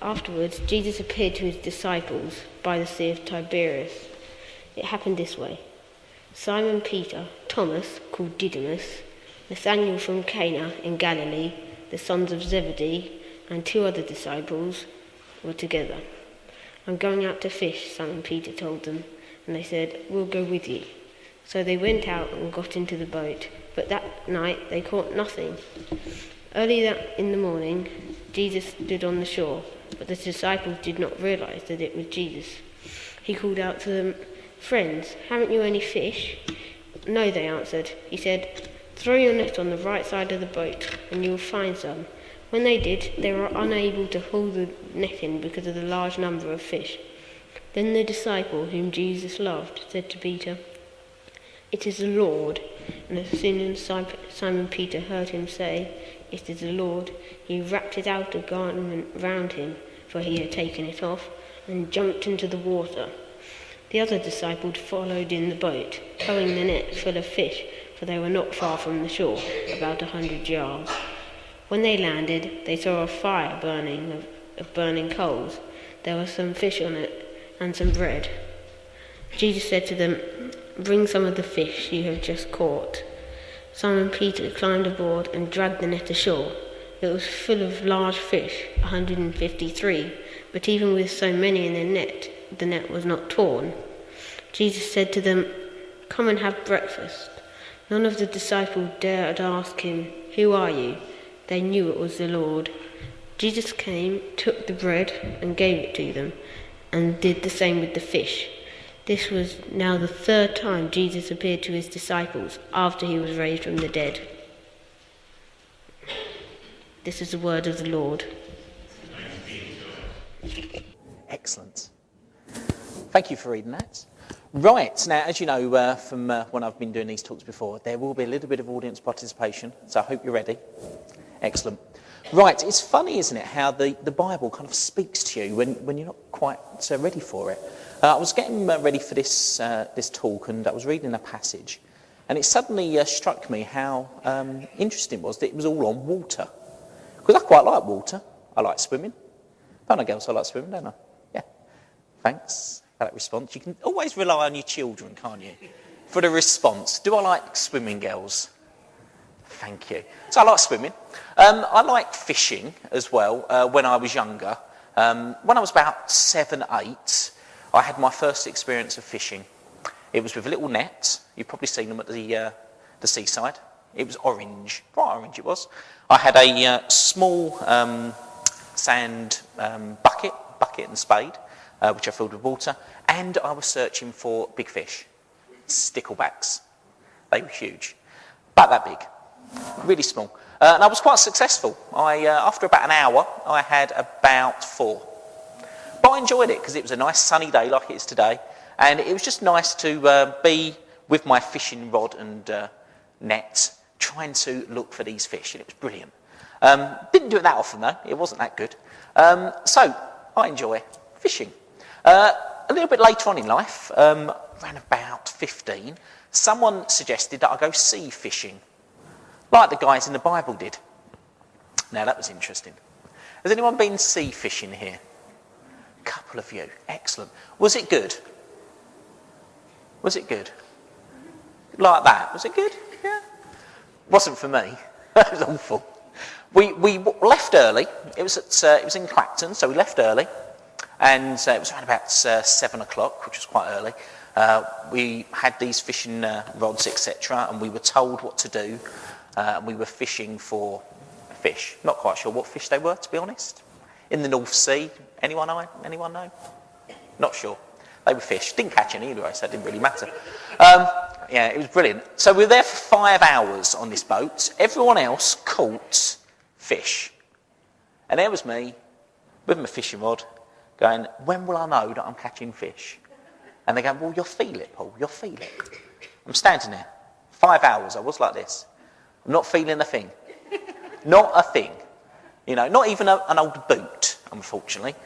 Afterwards, Jesus appeared to his disciples by the Sea of Tiberias. It happened this way. Simon Peter, Thomas, called Didymus, Nathanael from Cana in Galilee, the sons of Zebedee, and 2 other disciples were together. "I'm going out to fish," Simon Peter told them, and they said, "We'll go with you." So they went out and got into the boat, but that night they caught nothing. Early in the morning, Jesus stood on the shore, but the disciples did not realize that it was Jesus. He called out to them, "Friends, haven't you any fish?" "No," they answered. He said, "Throw your net on the right side of the boat, and you will find some." When they did, they were unable to haul the net in because of the large number of fish. Then the disciple whom Jesus loved said to Peter, "It is the Lord." And as soon as Simon Peter heard him say, "It is the Lord," he wrapped his outer garment round him, for he had taken it off, and jumped into the water. The other disciple followed in the boat, towing the net full of fish, for they were not far from the shore, about 100 yards. When they landed, they saw a fire burning of burning coals. There was some fish on it and some bread. Jesus said to them, "Bring some of the fish you have just caught." Simon Peter climbed aboard and dragged the net ashore. It was full of large fish, 153, but even with so many in the net was not torn. Jesus said to them, "Come and have breakfast." None of the disciples dared ask him, "Who are you?" They knew it was the Lord. Jesus came, took the bread and gave it to them, and did the same with the fish. This was now the 3rd time Jesus appeared to his disciples after he was raised from the dead. This is the word of the Lord. Excellent. Thank you for reading that. Right, now as you know from when I've been doing these talks before, there will be a little bit of audience participation, so I hope you're ready. Excellent. Right, it's funny, isn't it, how the Bible kind of speaks to you when you're not quite ready for it. I was getting ready for this talk, and I was reading a passage, and it suddenly struck me how interesting it was that it was all on water. Because I quite like water. I like swimming. Don't I, girls? I like swimming, don't I? Yeah. Thanks for that response. You can always rely on your children, can't you, for the response. Do I like swimming, girls? Thank you. So I like swimming. I like fishing as well when I was younger. When I was about 7, 8, I had my first experience of fishing. It was with a little net. You've probably seen them at the seaside. It was orange, bright orange it was. I had a small sand bucket and spade, which I filled with water, and I was searching for big fish, sticklebacks. They were huge, about that big, really small. And I was quite successful. After about an hour, I had about 4. But I enjoyed it because it was a nice sunny day like it is today, and it was just nice to be with my fishing rod and net, trying to look for these fish, and it was brilliant. Didn't do it that often though, it wasn't that good. So I enjoy fishing. A little bit later on in life, around about 15, someone suggested that I go sea fishing, like the guys in the Bible did. Now that was interesting. Has anyone been sea fishing here? A couple of you, excellent. Was it good? Was it good? Like that, was it good? Yeah. Wasn't for me. It was awful. We left early. It was in Clacton, so we left early, and it was around about 7 o'clock, which was quite early. We had these fishing rods, etc., and we were told what to do. And we were fishing for fish. Not quite sure what fish they were, to be honest. In the North Sea. Anyone know? Not sure. They were fish. Didn't catch any anyway, so it didn't really matter. Yeah, it was brilliant. So we were there for 5 hours on this boat. Everyone else caught fish. And there was me, with my fishing rod, going, when will I know that I'm catching fish? And they go, well, you'll feel it, Paul, you'll feel it. I'm standing there. 5 hours, I was like this. I'm not feeling a thing. Not a thing. You know, not even an old boot, unfortunately.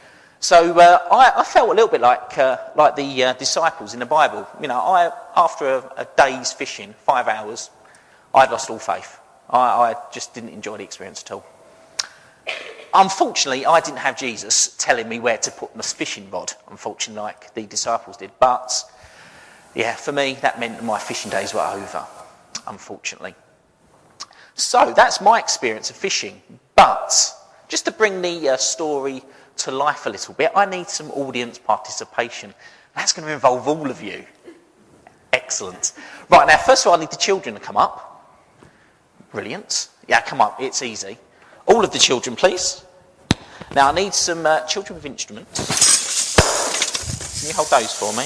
So I felt a little bit like the disciples in the Bible. You know, after a day's fishing, 5 hours, I'd lost all faith. I just didn't enjoy the experience at all. Unfortunately, I didn't have Jesus telling me where to put my fishing rod, unfortunately, like the disciples did. But, yeah, for me, that meant my fishing days were over, unfortunately. So, that's my experience of fishing. But, just to bring the story to life a little bit, I need some audience participation. That's going to involve all of you. Excellent. Right, now, first of all, I need the children to come up. Brilliant. Yeah, come up. It's easy. All of the children, please. Now, I need some children with instruments. Can you hold those for me?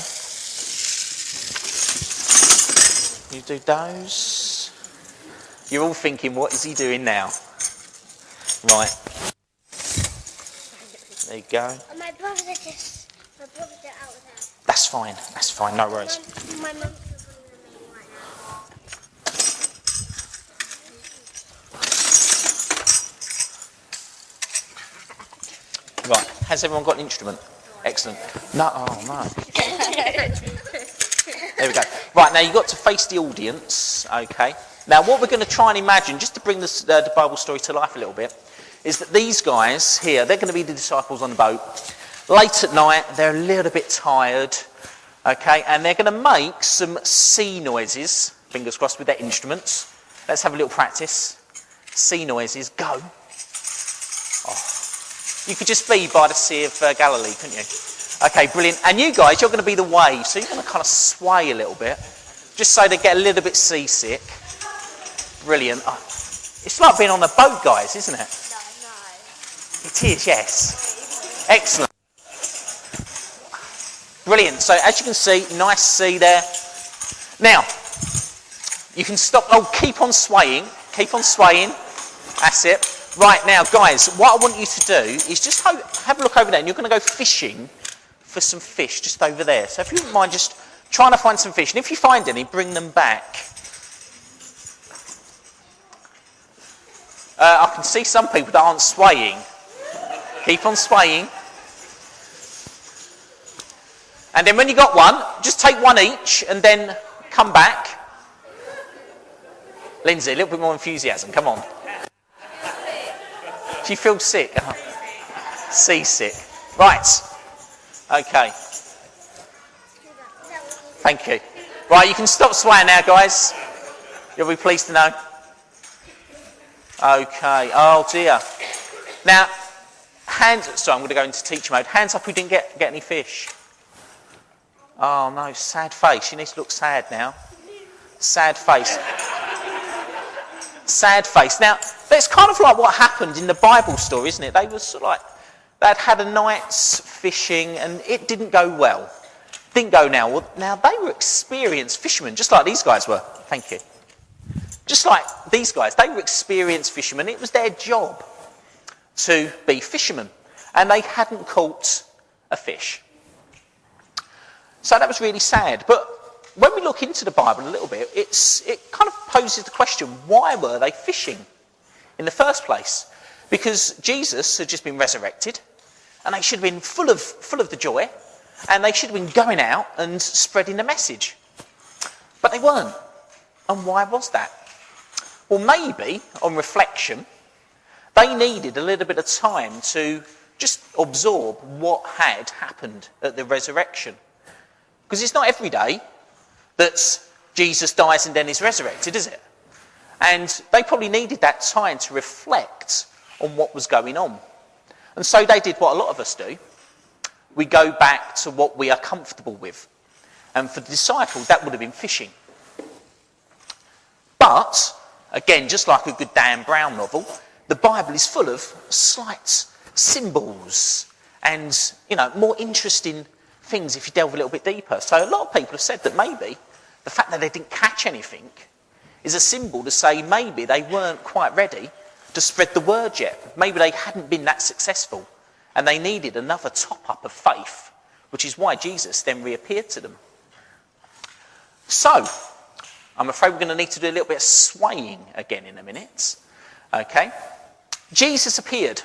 You do those. You're all thinking, what is he doing now? Right. There you go. My brothers are out there. That's fine, no worries. My mum's filming me right now. Right, has everyone got an instrument? Excellent. No, oh no. There we go. Right, now you've got to face the audience, okay? Now what we're going to try and imagine, just to bring the Bible story to life a little bit, is that these guys here, they're going to be the disciples on the boat. Late at night, they're a little bit tired, okay? And they're going to make some sea noises, fingers crossed, with their instruments. Let's have a little practice. Sea noises, go. Oh. You could just be by the Sea of Galilee, couldn't you? Okay, brilliant. And you guys, you're going to be the waves, so you're going to kind of sway a little bit, just so they get a little bit seasick. Brilliant. Oh. It's like being on a boat, guys, isn't it? No. It is, yes. Excellent. Brilliant. So as you can see, nice sea there. Now, you can stop. Oh, keep on swaying. Keep on swaying. That's it. Right, now, guys, what I want you to do is just have a look over there, and you're going to go fishing for some fish just over there. So if you wouldn't mind just trying to find some fish, and if you find any, bring them back. I can see some people that aren't swaying. Keep on swaying. And then when you got one, just take one each and then come back. Lindsay, a little bit more enthusiasm. Come on. She feels sick. Seasick. Right. Okay. Thank you. Right, you can stop swaying now, guys. You'll be pleased to know. Okay. Oh, dear. Now, sorry, I'm going to go into teacher mode. Hands up who didn't get any fish. Oh, no, sad face. You need to look sad now. Sad face. Sad face. Now, that's kind of like what happened in the Bible story, isn't it? They were sort of like, they'd had a night's fishing and it didn't go well. Didn't go now. Well, now, they were experienced fishermen, just like these guys were. Thank you. Just like these guys. They were experienced fishermen. It was their job to be fishermen. And they hadn't caught a fish. So that was really sad. But when we look into the Bible a little bit, it kind of poses the question, why were they fishing in the first place? Because Jesus had just been resurrected, and they should have been full of the joy, and they should have been going out and spreading the message. But they weren't. And why was that? Well, maybe, on reflection, they needed a little bit of time to just absorb what had happened at the resurrection. Because it's not every day that Jesus dies and then is resurrected, is it? And they probably needed that time to reflect on what was going on. And so they did what a lot of us do. We go back to what we are comfortable with. And for the disciples, that would have been fishing. But, again, just like a good Dan Brown novel, the Bible is full of slight symbols and, more interesting things if you delve a little bit deeper. So a lot of people have said that maybe the fact that they didn't catch anything is a symbol to say maybe they weren't quite ready to spread the word yet. Maybe they hadn't been that successful and they needed another top-up of faith, which is why Jesus then reappeared to them. So, I'm afraid we're going to need to do a little bit of swaying again in a minute. Okay? Jesus appeared.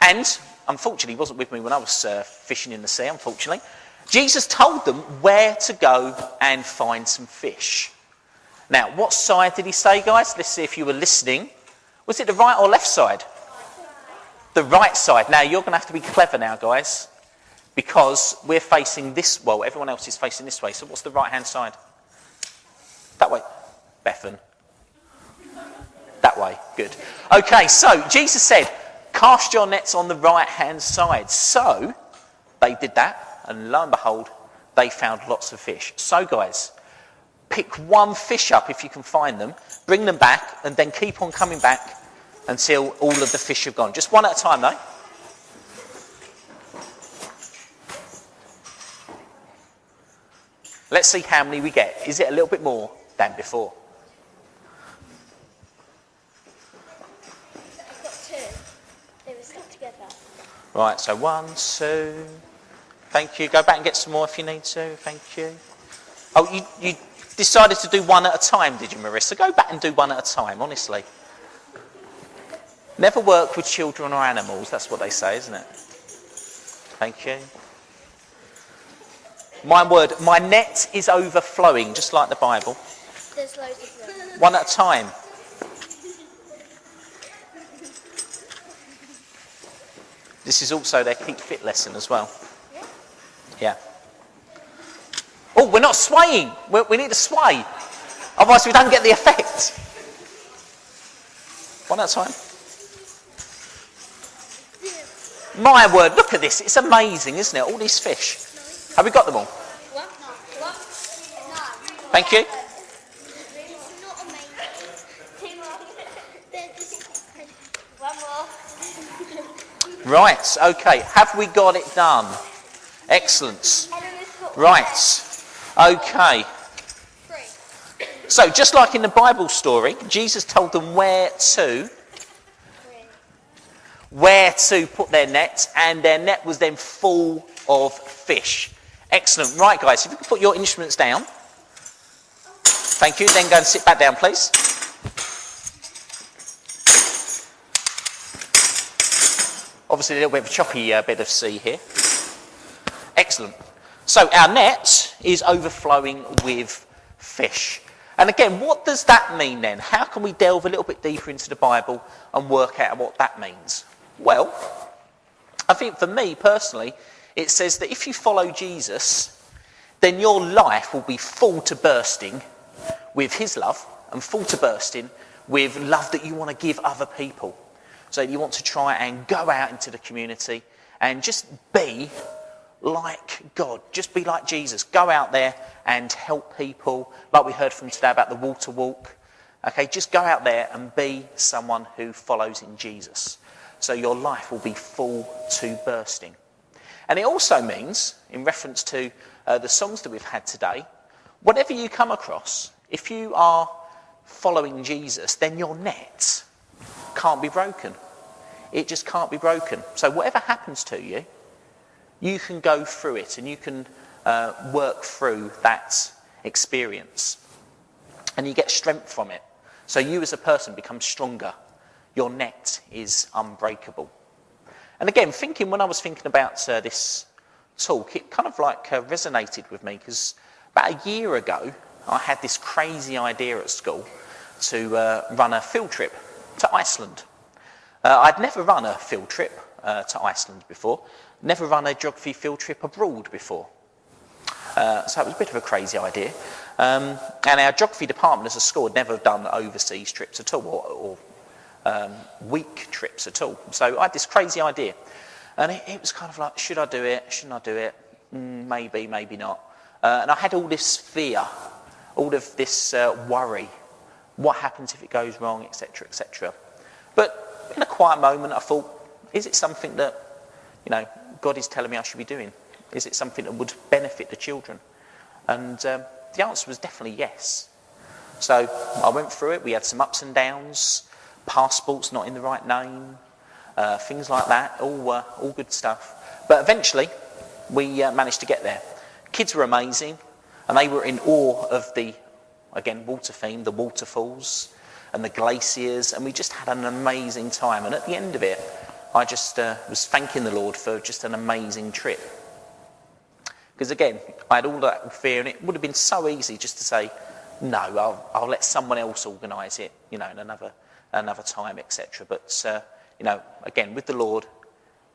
And, unfortunately, he wasn't with me when I was fishing in the sea, unfortunately. Jesus told them where to go and find some fish. Now, what side did he say, guys? Let's see if you were listening. Was it the right or left side? the right side. Now, you're going to have to be clever now, guys, because we're facing this, well, everyone else is facing this way. So what's the right-hand side? That way. Bethan. That way. Good. Okay, so Jesus said, cast your nets on the right-hand side. So they did that, and lo and behold, they found lots of fish. So, guys, pick one fish up if you can find them, bring them back, and then keep on coming back until all of the fish have gone. Just one at a time, though. Let's see how many we get. Is it a little bit more than before? I've got 2. They were stuck together. Right, so 1, 2. Thank you. Go back and get some more if you need to. Thank you. Oh, you decided to do one at a time, did you, Marissa? Go back and do one at a time, honestly. Never work with children or animals. That's what they say, isn't it? Thank you. My net is overflowing, just like the Bible. There's loads of them. One at a time. This is also their Keep Fit lesson as well. Yeah. Oh, we're not swaying. We need to sway. Otherwise we don't get the effect. One at a time. My word, look at this. It's amazing, isn't it? All these fish. Have we got them all? Thank you. It's not amazing. 2 more. They're just... 1 more. Right, okay. Have we got it done? Excellent. Right. Okay. 3. So, just like in the Bible story, Jesus told them where to put their net, and their net was then full of fish. Excellent. Right, guys, if you could put your instruments down. Thank you. Then go and sit back down, please. Obviously, a little bit of a choppy bit of sea here. Excellent. So, our net is overflowing with fish. And again, what does that mean then? How can we delve a little bit deeper into the Bible and work out what that means? Well, I think for me personally, it says that if you follow Jesus, then your life will be full to bursting with his love and full to bursting with love that you want to give other people. So you want to try and go out into the community and just be like God, just be like Jesus. Go out there and help people, like we heard from today about the water walk. Okay, just go out there and be someone who follows in Jesus. So your life will be full to bursting. And it also means, in reference to the songs that we've had today, whatever you come across, if you are following Jesus, then your net can't be broken. It just can't be broken. So whatever happens to you, you can go through it and you can work through that experience. And you get strength from it. So you as a person become stronger. Your net is unbreakable. And again, when I was thinking about this talk, it kind of like resonated with me because about a year ago, I had this crazy idea at school to run a field trip to Iceland. I'd never run a field trip to Iceland before, never run a geography field trip abroad before. So it was a bit of a crazy idea. And our geography department as a school had never done overseas trips at all, or week trips at all. So I had this crazy idea. And it was kind of like, should I do it? Shouldn't I do it? Maybe, maybe not. And I had all this fear, all of this worry. What happens if it goes wrong, etc., etc. But in a quiet moment, I thought, is it something that, God is telling me I should be doing? Is it something that would benefit the children? And the answer was definitely yes. So I went through it. We had some ups and downs, passports not in the right name, things like that, all good stuff. But eventually, we managed to get there. Kids were amazing, and they were in awe of the, again, water theme, the waterfalls and the glaciers, and we just had an amazing time. And at the end of it, I just was thanking the Lord for just an amazing trip. Because again, I had all that fear, and it would have been so easy just to say, no, I'll let someone else organise it, in another time, etc. But again, with the Lord,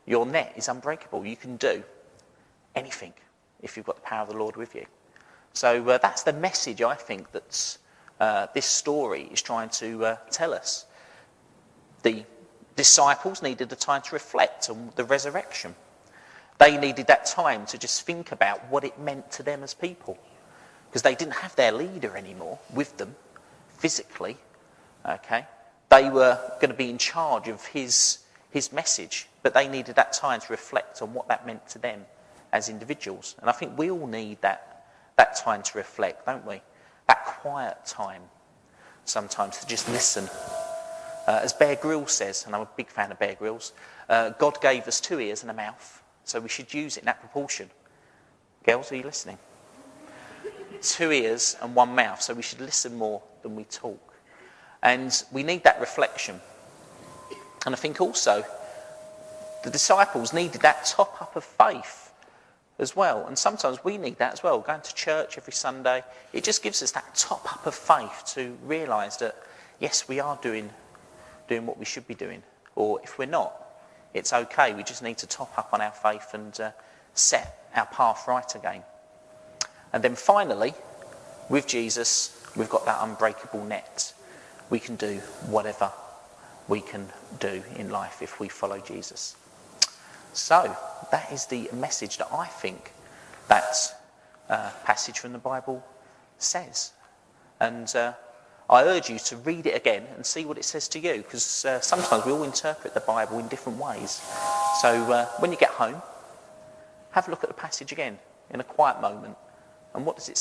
your net is unbreakable. You can do anything if you've got the power of the Lord with you. So that's the message, I think, that this story is trying to tell us. The disciples needed the time to reflect on the resurrection. They needed that time to just think about what it meant to them as people, because they didn't have their leader anymore with them physically. Okay, they were going to be in charge of his message, but they needed that time to reflect on what that meant to them as individuals. And I think we all need that time to reflect, don't we? That quiet time sometimes to just listen. As Bear Grylls says, and I'm a big fan of Bear Grylls, God gave us 2 ears and a mouth, so we should use it in that proportion. Girls, are you listening? 2 ears and 1 mouth, so we should listen more than we talk. And we need that reflection. And I think also the disciples needed that top-up of faith as well. And sometimes we need that as well. Going to church every Sunday, it just gives us that top-up of faith to realise that, yes, we are doing what we should be doing. Or if we're not, it's okay. We just need to top up on our faith and set our path right again. And then finally, with Jesus, we've got that unbreakable net. We can do whatever we can do in life if we follow Jesus. So that is the message that I think that passage from the Bible says. And I urge you to read it again and see what it says to you, because sometimes we all interpret the Bible in different ways. So when you get home, have a look at the passage again in a quiet moment. And what does it say?